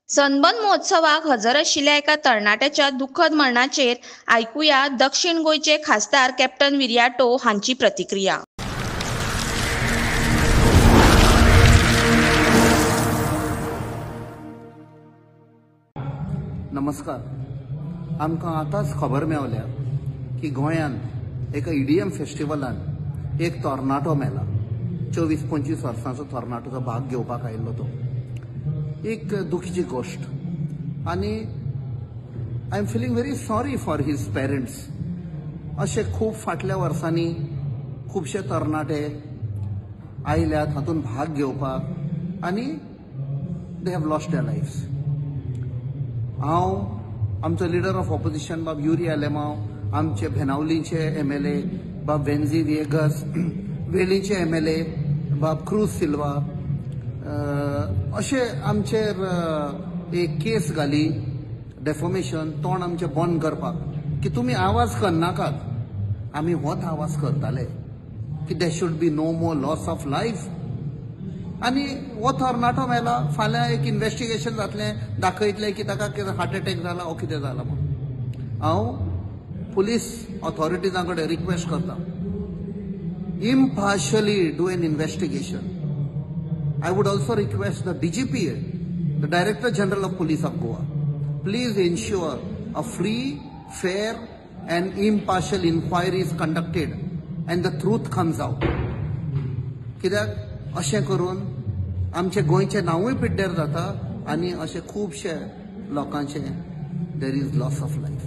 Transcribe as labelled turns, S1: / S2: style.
S1: Sunburn महोत्सवाक हजर आशिल्ल्या एका तरणाट्याच्या दुखद मरणाचेर आयकुया दक्षिण गोंयचे खासदार कॅप्टन विर्याटो हांची प्रतिक्रिया।
S2: नमस्कार। आमकां आतांच खबर मेवल्या की गोंयांत एका ईडीएम फेस्टिवलान एक तरणाटो मेला। 24-25 वर्सांचो तरणाटोचो भाग घेवपाक आयिल्लो तो। एक दुखीची गोष्ट आनी I am feeling very sorry for his parents. अशे खूब फाटल्या वर्सांनी खुबशे तरणाटे आयल्यात हातूंत भाग घेवपाक आनी दे हॅव लॉस्ट देयर लायफ्स। हांव आमचो लिडर ऑफ ऑपोजिशन बाब युरी आलेमांव, आमचे भेनावलीचे एमएलए बाब वेन्झी विएगस, वेलीचे एमएलए बाब क्रूज सिल्वा अशे आमचेर एक केस घाली डेफॉमेशन, तोंड आमचे बंद करपाक की तुमी आवाज करनाकात। आमी होच आवाज करताले की they should be no more loss of life. आनी हो तरणाटो मेला, फाल्यां एक इन्व्हेस्टिगेशन जातलें, दाखयतले की ताका कितें हार्ट अटॅक जाला ओ कितें जाला म्हणून। हांव पुलीस ऑथॉरिटीजां कडेन रिक्वेस्ट करता, impartially do an investigation. I would also request the DGPA, the Director General of Police of Goa, please ensure a free, fair and impartial inquiry is conducted and the truth comes out. कित्याक अशें करून आमचे गोंयचे नांवूय पिड्ड्यार जाता आनी अशे खुबशे लोकांचे there is loss of life.